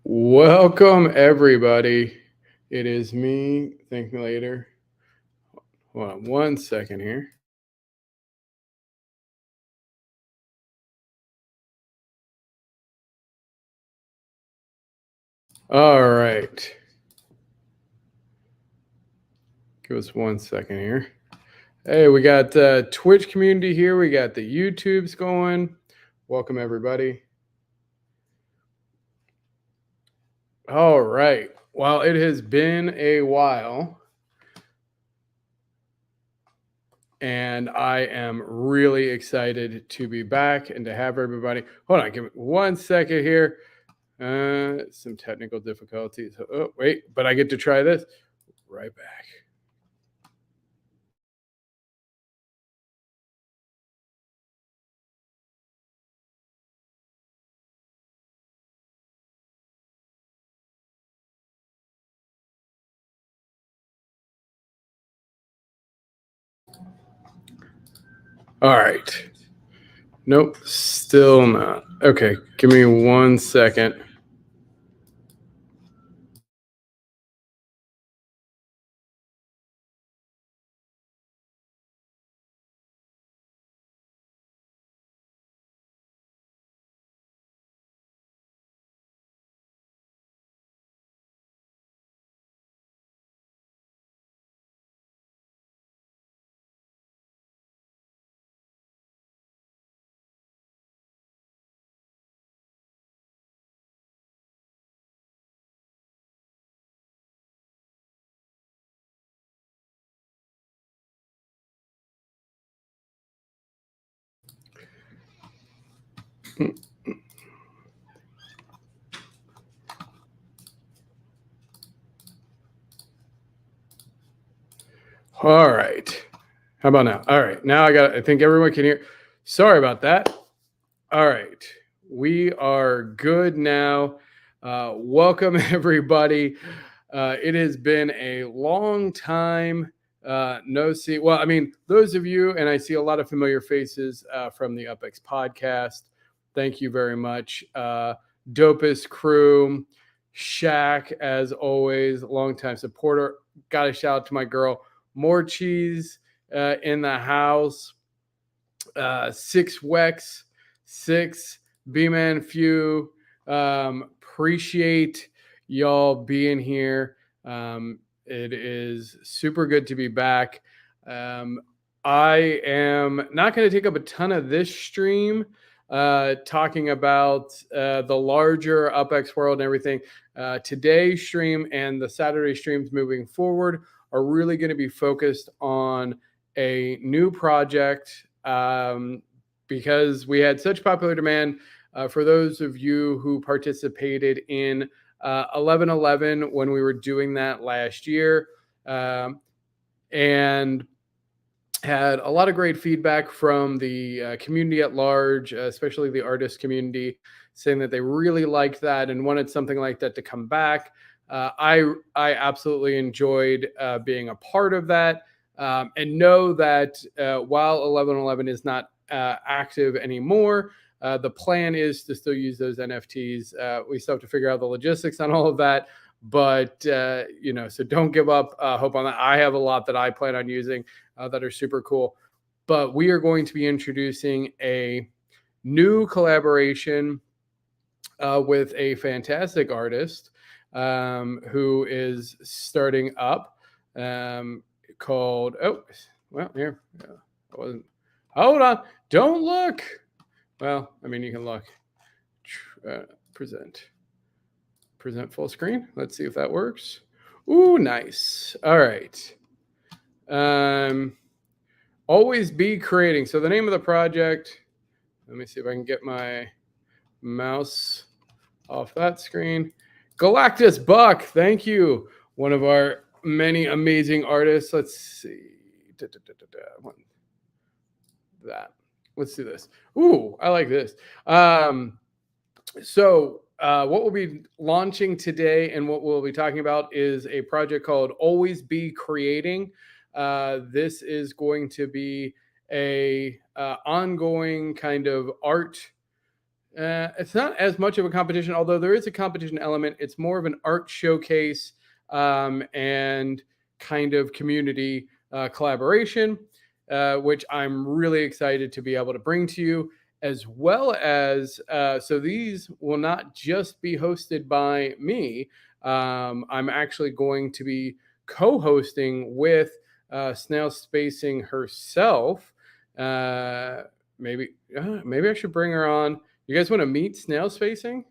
Welcome, everybody. It is me. Think later. Hold on 1 second here. All right. Give us 1 second here. Hey, we got the Twitch community here. We got the YouTubes going. Welcome, everybody. All right. Well, it has been a while, and I am really excited to be back and to have everybody. Hold on, give me 1 second here. Some technical difficulties. Oh, wait, but I get to try this. Right back. All right. Nope, still not. Okay, give me 1 second. All right. How about now? All right. Now I think everyone can hear. Sorry about that. All right. We are good now. Welcome, everybody. It has been a long time no see. Well, I mean, those of you, and I see a lot of familiar faces from the UPX podcast. Thank you very much. Dopest crew, Shaq, as always, longtime supporter. Got a shout out to my girl, More Cheese in the house. Six Wex, six B-Man Few. Appreciate y'all being here. It is super good to be back. I am not going to take up a ton of this stream talking about the larger UpX World and everything. Today's stream and the Saturday streams moving forward are really going to be focused on a new project because we had such popular demand. For those of you who participated in 11/11 when we were doing that last year, and had a lot of great feedback from the community at large, especially the artist community, saying that they really liked that and wanted something like that to come back. I absolutely enjoyed being a part of that, and know that while 11/11 is not active anymore, the plan is to still use those NFTs. We still have to figure out the logistics on all of that, but so don't give up hope on that. I have a lot that I plan on using that are super cool, but we are going to be introducing a new collaboration with a fantastic artist who is starting up, called here. I wasn't. Hold on, don't look. Well, I mean, you can look. Present full screen. Let's see if that works. Ooh, nice. All right. Always be creating. So the name of the project, let me see if I can get my mouse off that screen. Galactus Buck, thank you. One of our many amazing artists. Let's see. That. Let's do this. Ooh, I like this. So what we'll be launching today and what we'll be talking about is a project called Always Be Creating. This is going to be a ongoing kind of art It's not as much of a competition, although there is a competition element. It's more of an art showcase and kind of community collaboration, which I'm really excited to be able to bring to you, as well as so these will not just be hosted by me. I'm actually going to be co-hosting with Snail Spacing herself. Uh, maybe I should bring her on. You guys want to meet Snail Spacing?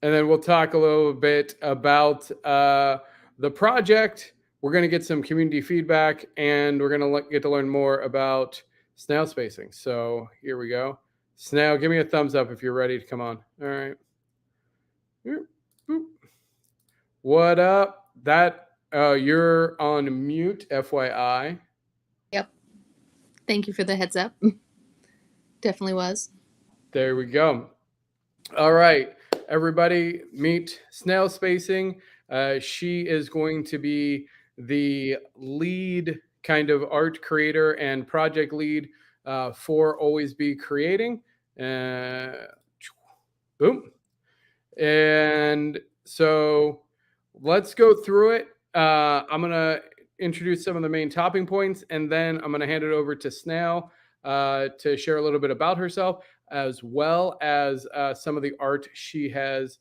And then we'll talk a little bit about the project. We're going to get some community feedback, and we're going to get to learn more about Snail Spacing. So here we go. Snail, give me a thumbs up if you're ready to come on. All right. What up? You're on mute, FYI. Yep. Thank you for the heads up. Definitely was. There we go. All right, everybody, meet Snail Spacing. She is going to be the lead kind of art creator and project lead for Always Be Creating. Boom. And so let's go through it. I'm going to introduce some of the main topping points, and then I'm going to hand it over to Snail to share a little bit about herself, as well as some of the art she has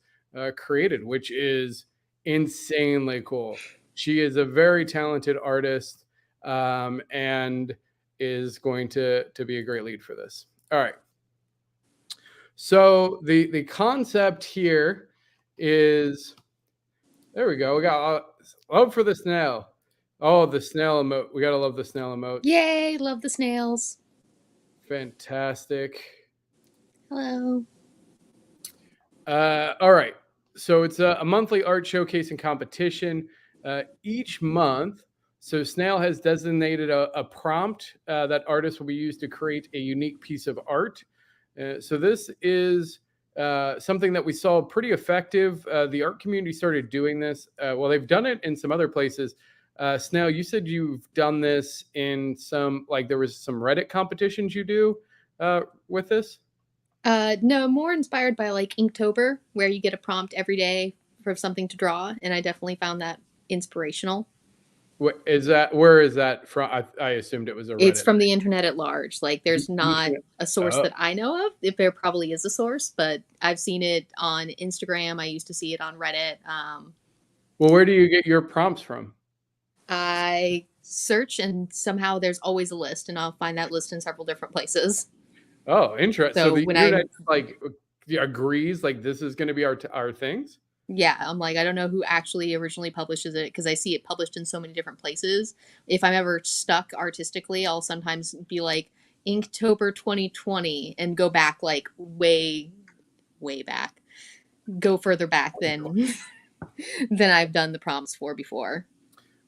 created, which is insanely cool. She is a very talented artist and is going to be a great lead for this. All right. So the concept here is, there we go. We got love for the snail. Oh, the snail emote. We got to love the snail emote. Yay, love the snails. Fantastic. Hello. All right. So it's a monthly art showcase and competition each month. So Snail has designated a prompt that artists will be used to create a unique piece of art. So this is something that we saw pretty effective. The art community started doing this. Well, they've done it in some other places. Snail, you said you've done this in some, like there was some Reddit competitions you do with this? No, more inspired by like Inktober, where you get a prompt every day for something to draw, and I definitely found that inspirational. What is that? Where is that from? I assumed it was a Reddit. It's from the internet at large. Like, there's not a source that I know of. If there probably is a source, but I've seen it on Instagram. I used to see it on Reddit. Well, where do you get your prompts from? I search, and somehow there's always a list, and I'll find that list in several different places. Oh, interesting. So So the when internet like agrees, like this is going to be our things. Yeah, I'm like, I don't know who actually originally publishes it because I see it published in so many different places. If I'm ever stuck artistically, I'll sometimes be like Inktober 2020 and go back like way, way back, go further back than than I've done the prompts for before.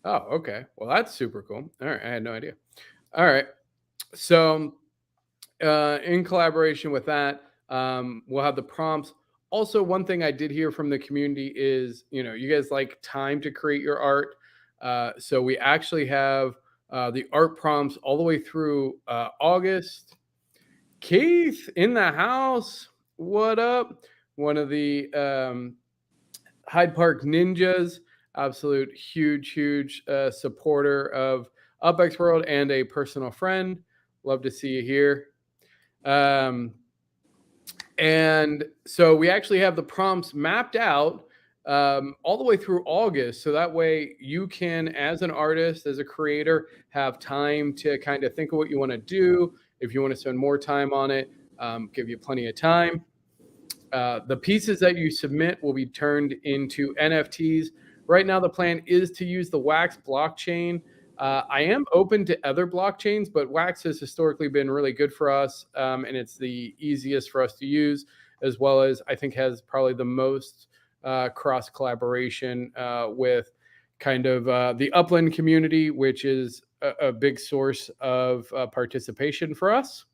Oh, okay. Well, that's super cool. All right, I had no idea. All right, so in collaboration with that, we'll have the prompts. Also, one thing I did hear from the community is, you guys like time to create your art. So we actually have the art prompts all the way through August. Keith in the house. What up? One of the Hyde Park Ninjas, absolute huge supporter of UPX World and a personal friend. Love to see you here. And so we actually have the prompts mapped out all the way through August. So that way you can, as an artist, as a creator, have time to kind of think of what you want to do. If you want to spend more time on it, give you plenty of time. The pieces that you submit will be turned into NFTs. Right now, the plan is to use the Wax blockchain. I am open to other blockchains, but Wax has historically been really good for us, and it's the easiest for us to use, as well as I think has probably the most cross collaboration with kind of the Upland community, which is a big source of participation for us.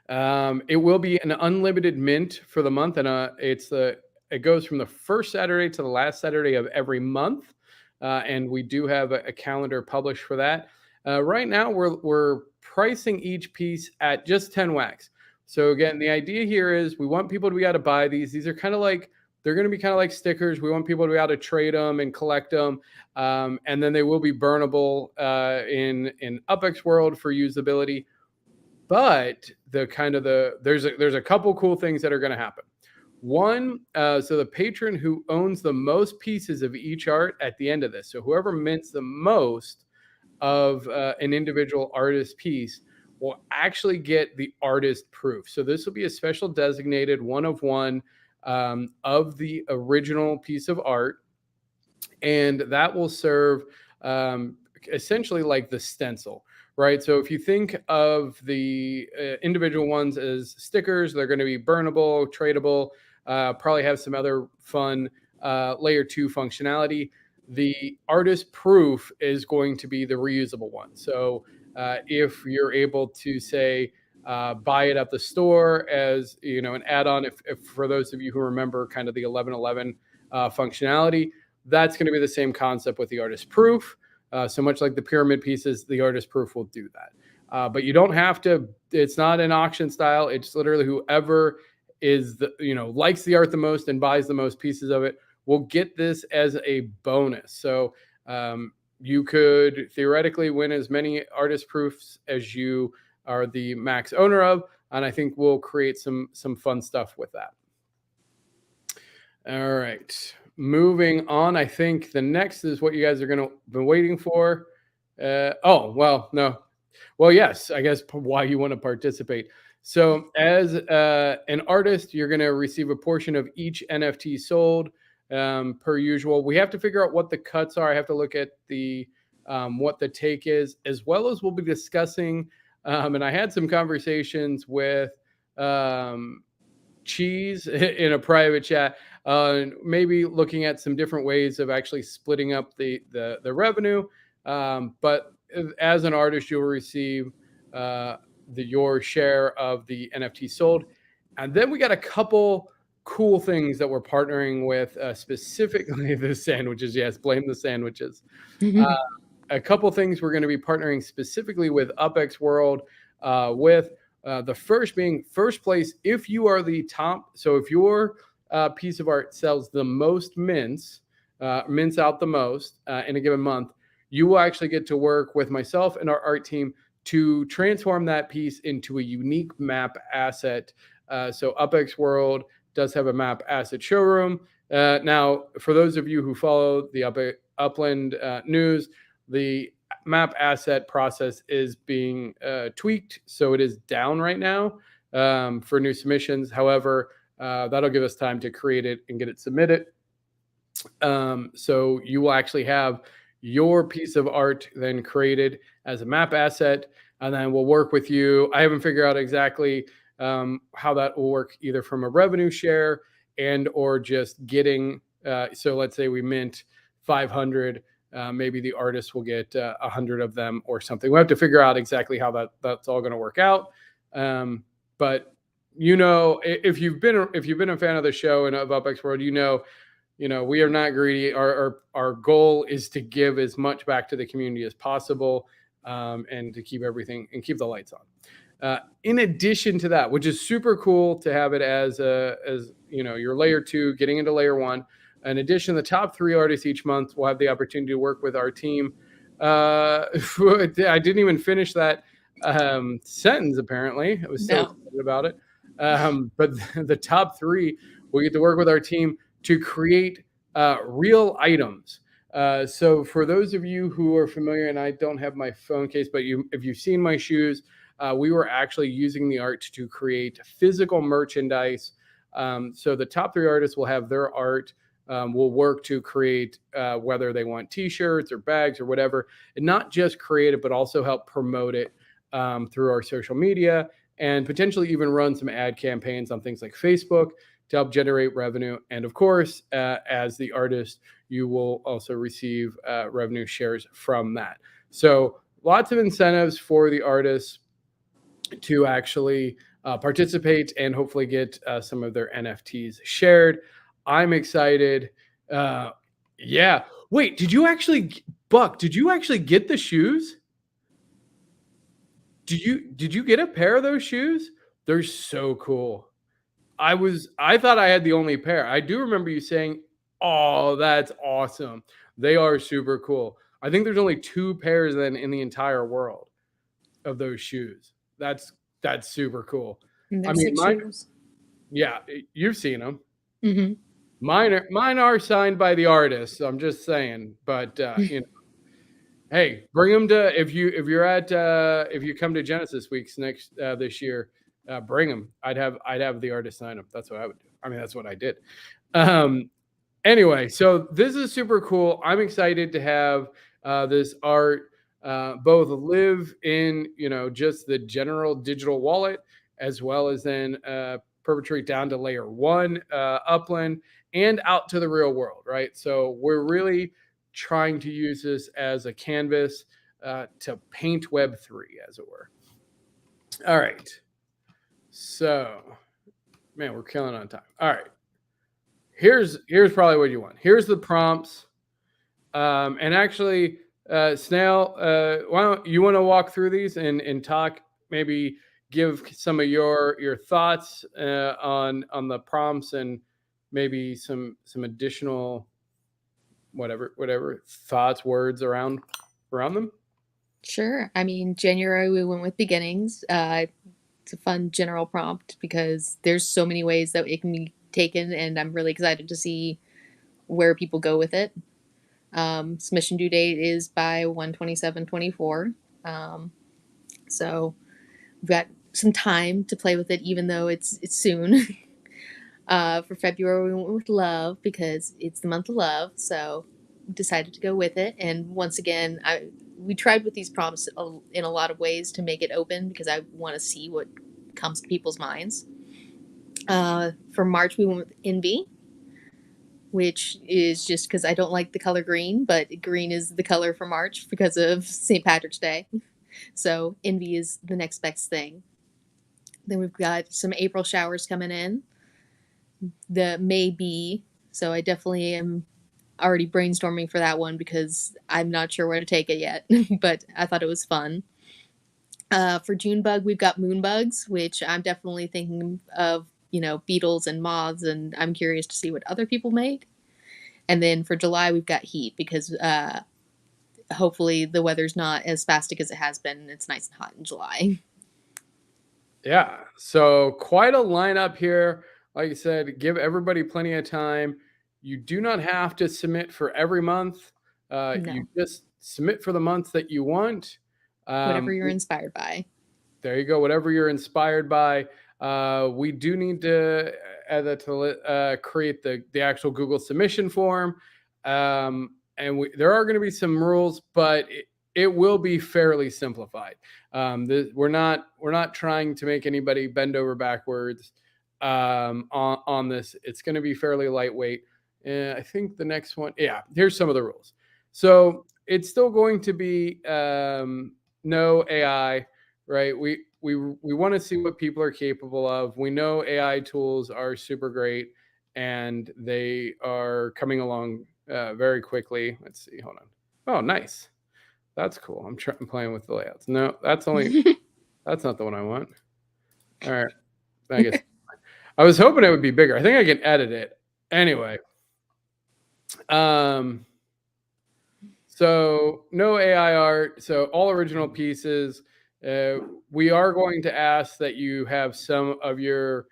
It will be an unlimited mint for the month, and it goes from the first Saturday to the last Saturday of every month. And we do have a calendar published for that. Right now, we're pricing each piece at just 10 wax. So again, the idea here is we want people to be able to buy these. These are kind of like they're going to be kind of like stickers. We want people to be able to trade them and collect them, and then they will be burnable in UpX World for usability. But there's a couple cool things that are going to happen. One, so the patron who owns the most pieces of each art at the end of this, so whoever mints the most of an individual artist piece will actually get the artist proof. So this will be a special designated one of one of the original piece of art, and that will serve essentially like the stencil, right? So if you think of the individual ones as stickers, they're going to be burnable, tradable, probably have some other fun layer 2 functionality. The artist proof is going to be the reusable one. So if you're able to say buy it at the store as an add-on, if for those of you who remember kind of the 1111 functionality, that's going to be the same concept with the artist proof. So much like the pyramid pieces, the artist proof will do that. But you don't have to. It's not an auction style. It's literally whoever is likes the art the most and buys the most pieces of it will get this as a bonus. So you could theoretically win as many artist proofs as you are the max owner of, and I think we'll create some fun stuff with that. All right, moving on. I think the next is what you guys are going to be waiting for. Yes, I guess why you want to participate. So as an artist, you're going to receive a portion of each NFT sold per usual. We have to figure out what the cuts are. I have to look at the what the take is, as well as we'll be discussing. And I had some conversations with Cheese in a private chat, maybe looking at some different ways of actually splitting up the revenue. But as an artist, you'll receive your share of the NFT sold. And then we got a couple cool things that we're partnering with, specifically the sandwiches. Yes, blame the sandwiches. A couple things we're going to be partnering specifically with UpX World with. The first being first place, if you are the top, so if your piece of art sells the most mints out the most in a given month, you will actually get to work with myself and our art team to transform that piece into a unique map asset. So UpX World does have a map asset showroom. Now, for those of you who follow the Upland news, the map asset process is being tweaked, so it is down right now for new submissions. However, that'll give us time to create it and get it submitted. So you will actually have your piece of art then created as a map asset, and then we'll work with you. I haven't figured out exactly how that will work, either from a revenue share and or just getting. So let's say we mint 500. Maybe the artist will get 100 of them or something. We have to figure out exactly how that's all going to work out. But if you've been a fan of the show and of UpX World, we are not greedy. Our goal is to give as much back to the community as possible, and to keep everything and keep the lights on. In addition to that, which is super cool to have it as your layer 2 getting into layer 1. In addition, the top 3 artists each month will have the opportunity to work with our team. I didn't even finish that sentence, apparently. I was so excited about it. But the top 3 will get to work with our team to create real items. So for those of you who are familiar, and I don't have my phone case, but if you've seen my shoes, we were actually using the art to create physical merchandise. So the top 3 artists will have their art. Will work to create whether they want t-shirts or bags or whatever, and not just create it, but also help promote it through our social media, and potentially even run some ad campaigns on things like Facebook to help generate revenue. And of course, as the artist, you will also receive revenue shares from that. So lots of incentives for the artists to actually participate and hopefully get some of their NFTs shared. I'm excited. Yeah. Wait, Buck, did you actually get the shoes? Did you get a pair of those shoes? They're so cool. I thought I had the only pair. I do remember you saying, "Oh, that's awesome." They are super cool. I think there's only 2 pairs then in the entire world of those shoes. That's super cool. And I they're mean, six mine shoes. yeah, you've seen them. Hmm. Mine are signed by the artist, so I'm just saying, but, hey, bring them to if you come to Genesis Weeks this year, bring them. I'd have the artist sign them. That's what I would do. I mean, that's what I did. Um, anyway, so this is super cool. I'm excited to have this art both live in just the general digital wallet, as well as then perpetrate down to layer one, upland, and out to the real world, right? So we're really trying to use this as a canvas to paint Web3, as it were. All right. So, man, we're killing on time. All right. Here's probably what you want. Here's the prompts. And actually, Snail, why don't you want to walk through these and talk? Maybe give some of your thoughts on the prompts, and maybe some additional whatever thoughts, words around them. Sure. I mean, January we went with beginnings. It's a fun general prompt because there's so many ways that it can be taken, and I'm really excited to see where people go with it. Submission due date is by 1/27/24. So we've got some time to play with it, even though it's soon. For February, we went with love because it's the month of love. So decided to go with it. And once again, we tried with these prompts in a lot of ways to make it open because I want to see what comes to people's minds. For March, we went with envy, which is just because I don't like the color green, but green is the color for March because of St. Patrick's Day. So envy is the next best thing. Then we've got some April showers coming in. The maybe. So I definitely am already brainstorming for that one because I'm not sure where to take it yet, but I thought it was fun. For Junebug, we've got moonbugs, which I'm definitely thinking of, beetles and moths, and I'm curious to see what other people make. And then for July, we've got heat because hopefully the weather's not as spastic as it has been. It's nice and hot in July. Yeah. So quite a lineup here. Like I said, give everybody plenty of time. You do not have to submit for every month. You No, just submit for the months that you want. whatever you're inspired by. There you go. Whatever you're inspired by. We do need to add that to create the actual Google submission form. And there are going to be some rules, but it will be fairly simplified. We're not trying to make anybody bend over backwards on this. It's going to be fairly lightweight. And I think the next one, yeah, here's some of the rules. So it's still going to be no AI, right? We want to see what people are capable of. We know AI tools are super great, and they are coming along very quickly. Let's see. Hold on. Oh, nice. That's cool. I'm playing with the layouts. No, that's not the one I want. All right. I guess I was hoping it would be bigger. I think I can edit it. Anyway. So no AI art. So all original pieces. We are going to ask that you have some of your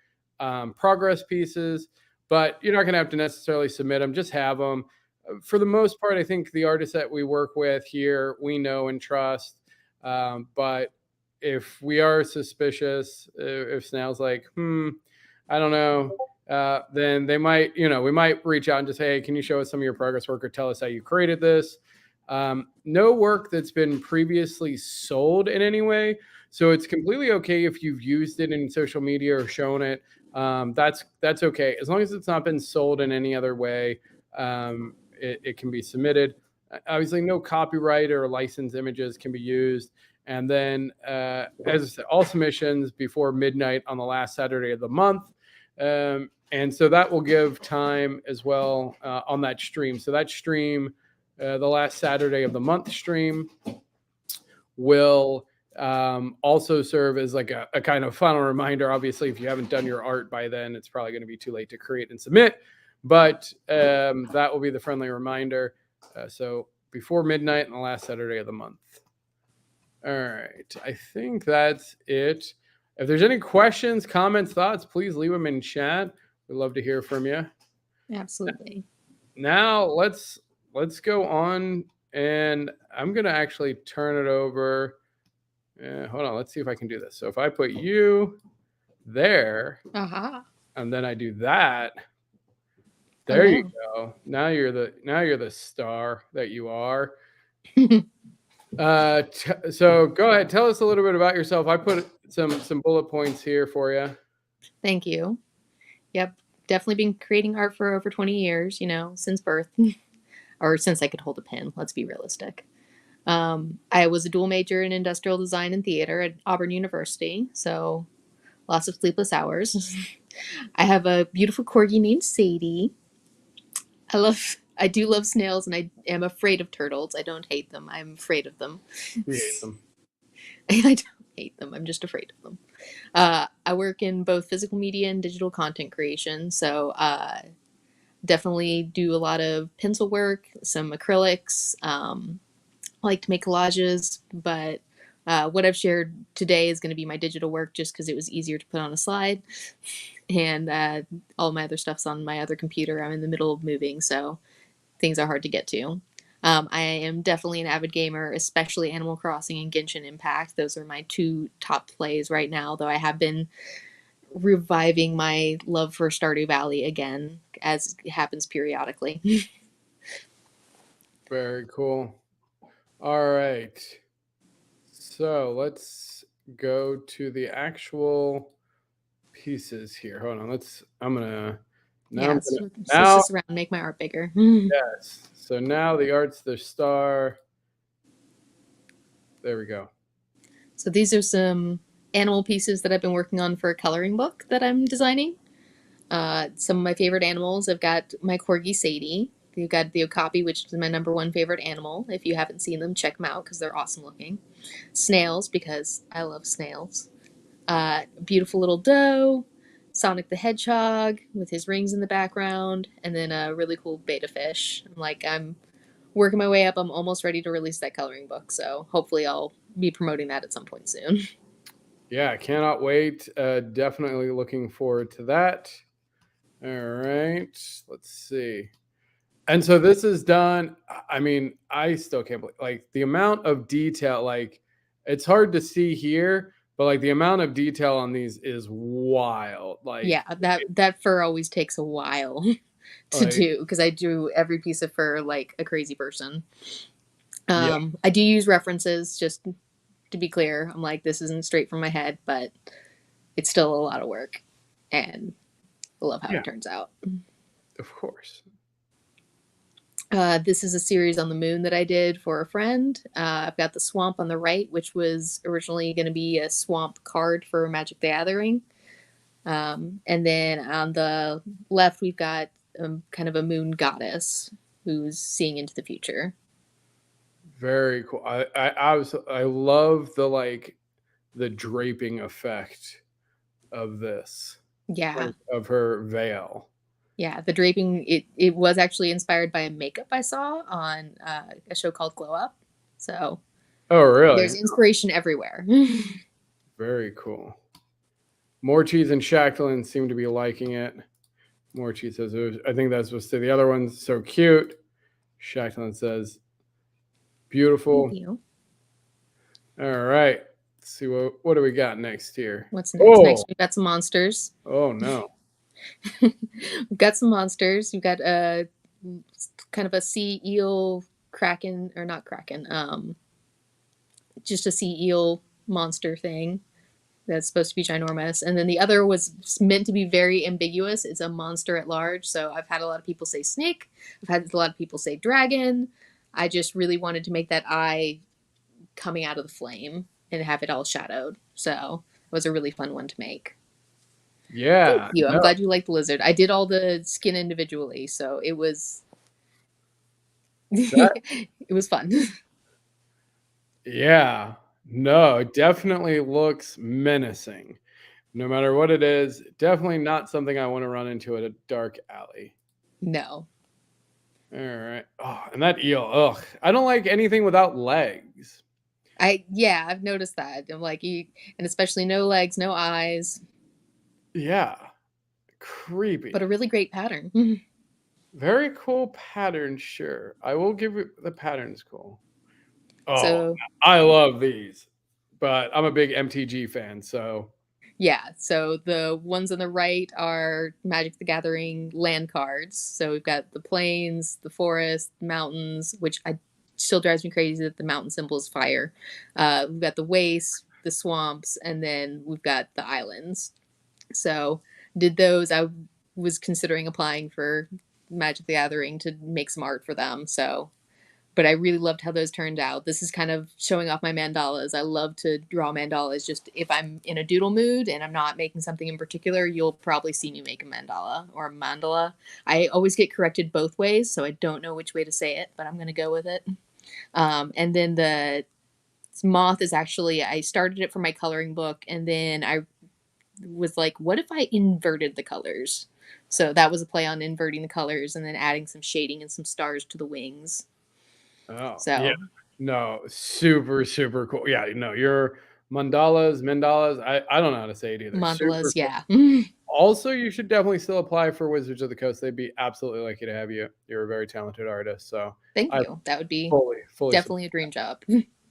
progress pieces, but you're not going to have to necessarily submit them. Just have them. For the most part, I think the artists that we work with here, we know and trust. But if we are suspicious, if Snail's like, I don't know, then they might, we might reach out and just say, hey, can you show us some of your progress work or tell us how you created this? No work that's been previously sold in any way. So it's completely okay if you've used it in social media or shown it. That's okay. As long as it's not been sold in any other way, it can be submitted. Obviously, no copyright or licensed images can be used. And then, as I said, all submissions before midnight on the last Saturday of the month. And so that will give time as well on that stream. So that stream, the last Saturday of the month stream, will also serve as like a kind of final reminder. Obviously, if you haven't done your art by then, it's probably going to be too late to create and submit, but that will be the friendly reminder. So before midnight on the last Saturday of the month. All right, I think that's it. If there's any questions, comments, thoughts, please leave them in chat. We'd love to hear from you. Absolutely. Now let's go on, and I'm gonna actually turn it over. Hold on, let's see if I can do this. So if I put you there, and then I do that, there you go. Now you're the star that you are. So go ahead, tell us a little bit about yourself. I put some bullet points here for you. Thank you. Yep, definitely been creating art for over 20 years, since birth, or since I could hold a pen. Let's be realistic. I was a dual major in industrial design and theater at Auburn University, so lots of sleepless hours. I have a beautiful corgi named Sadie. I do love snails, and I am afraid of turtles. I don't hate them. I'm afraid of them. You hate them. I don't hate them. I'm just afraid of them. I work in both physical media and digital content creation, so definitely do a lot of pencil work, some acrylics. I like to make collages, but what I've shared today is going to be my digital work just because it was easier to put on a slide. And all my other stuff's on my other computer. I'm in the middle of moving, so things are hard to get to. I am definitely an avid gamer, especially Animal Crossing and Genshin Impact. Those are my two top plays right now, though I have been reviving my love for Stardew Valley again, as it happens periodically. Very cool. All right. So let's go to the actual pieces here. Hold on. I'm gonna now. Switch this around, make my art bigger. Yes. So now the art's the star. There we go. So these are some animal pieces that I've been working on for a coloring book that I'm designing. Some of my favorite animals, I've got my corgi Sadie. You've got the okapi, which is my #1 favorite animal. If you haven't seen them, check them out because they're awesome looking. Snails, because I love snails. Beautiful little doe. Sonic the Hedgehog with his rings in the background. And then a really cool betta fish. I'm working my way up. I'm almost ready to release that coloring book. So hopefully I'll be promoting that at some point soon. Yeah, cannot wait. Definitely looking forward to that. All right. Let's see. And so this is done. I mean, I still can't believe like the amount of detail, like it's hard to see here, but like the amount of detail on these is wild. Like yeah, that fur always takes a while to do because I do every piece of fur like a crazy person. Yeah. I do use references just to be clear. I'm like, this isn't straight from my head, but it's still a lot of work, and I love how it turns out. Of course. This is a series on the moon that I did for a friend. I've got the swamp on the right, which was originally going to be a swamp card for Magic the Gathering. And then on the left, we've got kind of a moon goddess who's seeing into the future. Very cool. I love the draping effect of this. Yeah. Of her veil. Yeah, the draping, it was actually inspired by a makeup I saw on a show called Glow Up. So oh, really? There's inspiration everywhere. Very cool. More Cheese and Shacklin seem to be liking it. More Cheese says, I think that's supposed to the other one's so cute. Shacklin says, beautiful. Thank you. All right. Let's see what do we got next here? What's next? Next, we've got some monsters. Oh, no. We've got some monsters. We've got a kind of a sea eel kraken, or not kraken, just a sea eel monster thing that's supposed to be ginormous. And then the other was meant to be very ambiguous. It's a monster at large. So I've had a lot of people say snake. I've had a lot of people say dragon. I just really wanted to make that eye coming out of the flame and have it all shadowed. So it was a really fun one to make. Yeah. Thank you. I'm glad you liked the lizard. I did all the skin individually, so it was it was fun. Yeah. No, it definitely looks menacing. No matter what it is, definitely not something I want to run into at a dark alley. No. All right. Oh, and that eel. Ugh. I don't like anything without legs. Yeah, I've noticed that. I'm like, and especially no legs, no eyes, Yeah. but a Creepy. really great pattern. Very cool pattern, sure. I will give you the pattern's cool. Oh, So I love these. But I'm a big MTG fan, so yeah, so the ones on the right are Magic the Gathering land cards. So we've got the plains, the forest, mountains, which I still drives me crazy that the mountain symbol is fire. We've got the wastes, the swamps, and then we've got the islands. So did those. I was considering applying for Magic the Gathering to make some art for them. So but I really loved how those turned out. This is kind of showing off my mandalas. I love to draw mandalas. Just if I'm in a doodle mood and I'm not making something in particular, you'll probably see me make a mandala or a mandala. I always get corrected both ways, so I don't know which way to say it, but I'm going to go with it. And then the moth is actually, I started it for my coloring book, and then I was like, what if I inverted the colors? So that was a play on inverting the colors and then adding some shading and some stars to the wings. oh, yeah. So No, super, super cool. Yeah, no, your mandalas, I don't know how to say it either. Super mandalas, cool. yeah. Also, you should definitely still apply for Wizards of the Coast. They'd be absolutely lucky to have you. You're a very talented artist, so Thank I you. That would be fully support. definitely a dream job.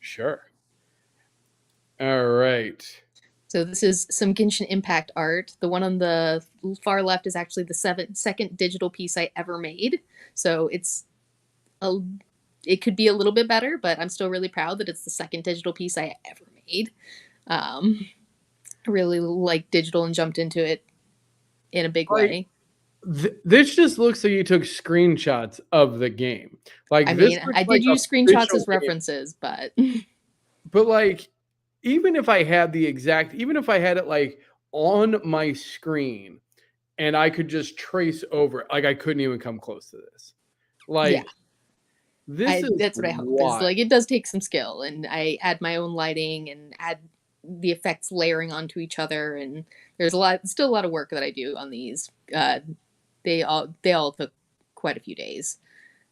Sure. All right. So this is some Genshin Impact art. The one on the far left is actually the second digital piece I ever made. So a, it could be a little bit better, but I'm still really proud that it's the second digital piece I ever made. I really like digital and jumped into it in a big Like way. this just looks like you took screenshots of the game. I Like this mean, looks I like did use screenshots official as game. references, but But like even if I had the exact even if I had it like on my screen and I could just trace over it, like I couldn't even come close to this. yeah, Like this is that's what I hope is wild. like it does take some skill, and I add my own lighting and add the effects layering onto each other, and there's still a lot of work that I do on these. They all took quite a few days.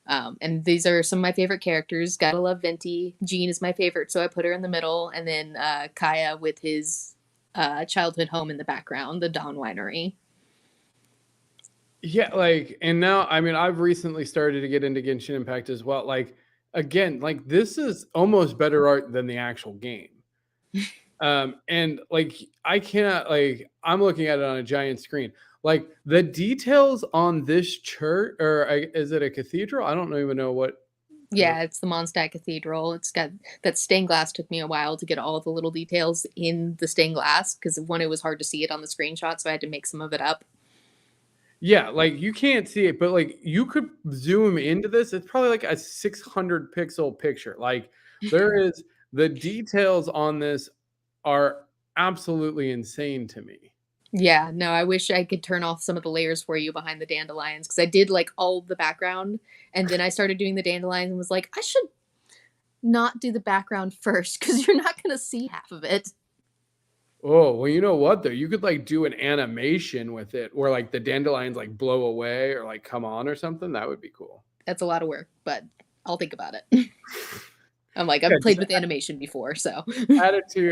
And these are some of my favorite characters. Gotta love Venti. Jean is my favorite, so I put her in the middle, and then Kaya with his childhood home in the background, the Dawn Winery. Yeah, like, and now, I mean, I've recently started to get into Genshin Impact as well. Like, again, like this is almost better art than the actual game. And like, I cannot, like, I'm looking at it on a giant screen. Like, the details on this church, or is it a cathedral? I don't even know what. Yeah, it's the Mondstadt Cathedral. It's got that stained glass. Took me a while to get all the little details in the stained glass because one, it was hard to see it on the screenshot, so I had to make some of it up. Yeah, like you can't see it, but like you could zoom into this. It's probably like a 600 pixel picture. Like there is the details on this are absolutely insane to me. Yeah, no, I wish I could turn off some of the layers for you behind the dandelions because I did like all the background and then I started doing the dandelions and was like, I should not do the background first because you're not going to see half of it. Oh, well, you know what though? You could like do an animation with it where like the dandelions like blow away or like come on or something. That would be cool. That's a lot of work, but I'll think about it. I'm like, Yeah, I've just played with animation before, so add it to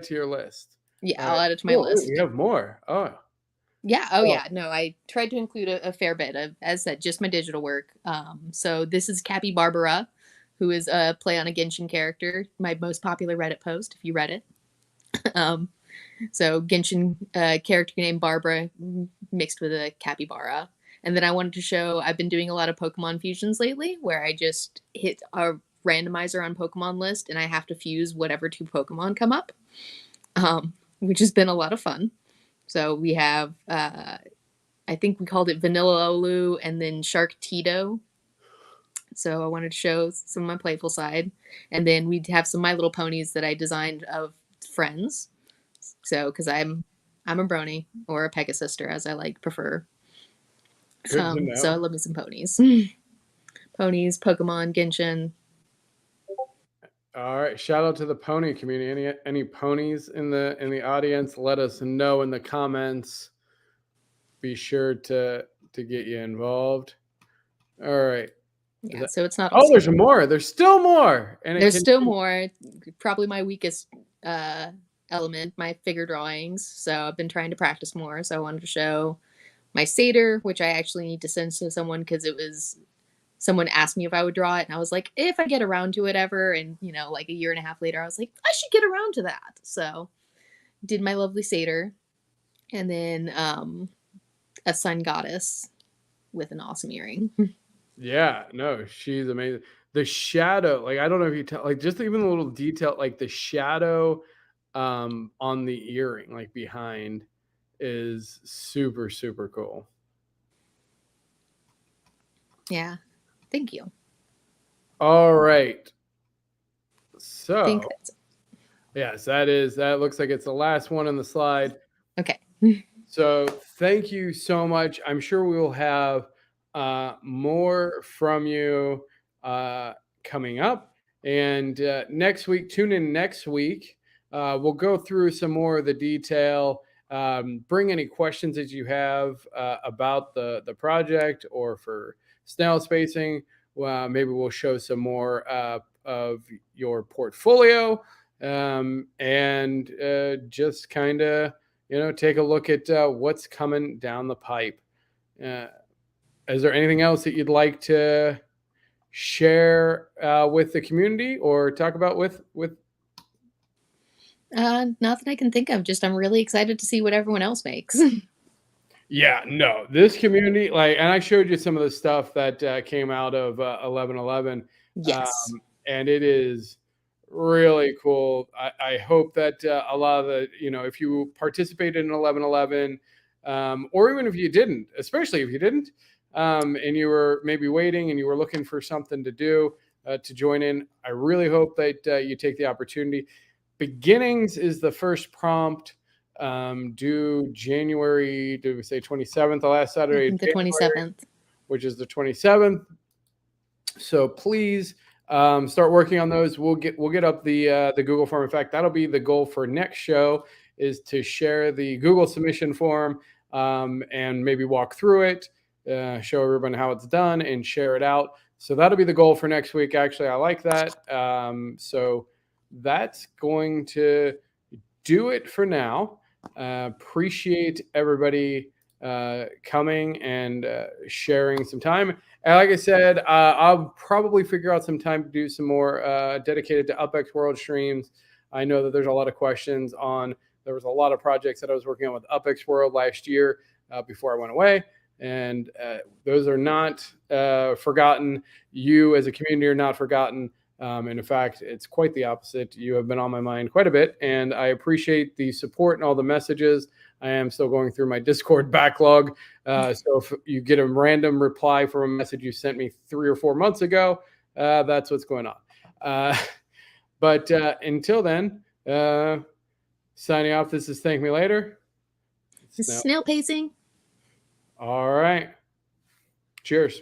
your list. yeah, All I'll right. add it to my Oh, you list. have more. Oh. Yeah, oh Oh, yeah, no, I tried to include a fair bit of, as said, just my digital work. So this is Cappy Barbara, who is a play on a Genshin character, my most popular Reddit post, if you read it. Um, So Genshin character named Barbara mixed with a capybara. And then I wanted to show I've been doing a lot of Pokemon fusions lately where I just hit a randomizer on Pokemon list and I have to fuse whatever two Pokemon come up, which has been a lot of fun. So we have, I think we called it Vanilla Olu and then Shark Tito. So I wanted to show some of my playful side. And then we'd have some My Little Ponies that I designed of friends. So, because I'm a brony or a Pegasister, as I like prefer. good to So I know. love me some ponies. Ponies, Pokemon, Genshin. All right. Shout out to the pony community. Any ponies in the audience? Let us know in the comments. Be sure to get you involved. All right. Yeah, so it's not all Oh, there's scary. more. There's still more. And There's still more. Probably my weakest element, my figure drawings. So I've been trying to practice more. So I wanted to show my satyr, which I actually need to send to someone because it was someone asked me if I would draw it, and I was like, if I get around to it ever. And like a year and a half later, I was like, I should get around to that. So did my lovely satyr, and then a sun goddess with an awesome earring. Yeah, no, she's amazing. The shadow, like I don't know if you tell, like just even a little detail, like the shadow on the earring, like behind, is super, super cool. Yeah, thank you. All right. I So think that's yes, that looks like it's the last one on the slide. okay. So thank you so much. I'm sure we will have more from you coming up. And next week, tune in next week. We'll go through some more of the detail. Bring any questions that you have about the project or for snail spacing. Maybe we'll show some more of your portfolio and just kind of take a look at what's coming down the pipe. Uh, is there anything else that you'd like to share with the community or talk about with? Not that I can think of. Just I'm really excited to see what everyone else makes. Yeah, no, this community, like, and I showed you some of the stuff that came out of 1111, Yes. and it is really cool. I hope that a lot of the, if you participated in 1111, or even if you didn't, especially if you didn't, and you were maybe waiting and you were looking for something to do to join in, I really hope that you take the opportunity. Beginnings is the first prompt due January, did we say 27th, the last I Saturday of think the January, 27th. which is the 27th. So please start working on those. We'll get up the Google form. In fact, that'll be the goal for next show, is to share the Google submission form and maybe walk through it, show everyone how it's done, and share it out. So that'll be the goal for next week. Actually, I like that. So that's going to do it for now. Appreciate everybody coming and sharing some time. And like I said, I'll probably figure out some time to do some more dedicated to UPX World streams. I know that there's a lot of questions on. There was a lot of projects that I was working on with UPX World last year before I went away, and those are not forgotten. You as a community are not forgotten. And in fact, it's quite the opposite. You have been on my mind quite a bit, and I appreciate the support and all the messages. I am still going through my Discord backlog. So if you get a random reply from a message you sent me 3 or 4 months ago, that's what's going on. But until then, signing off, this is Thank Me Later. Snail pacing. All right. Cheers.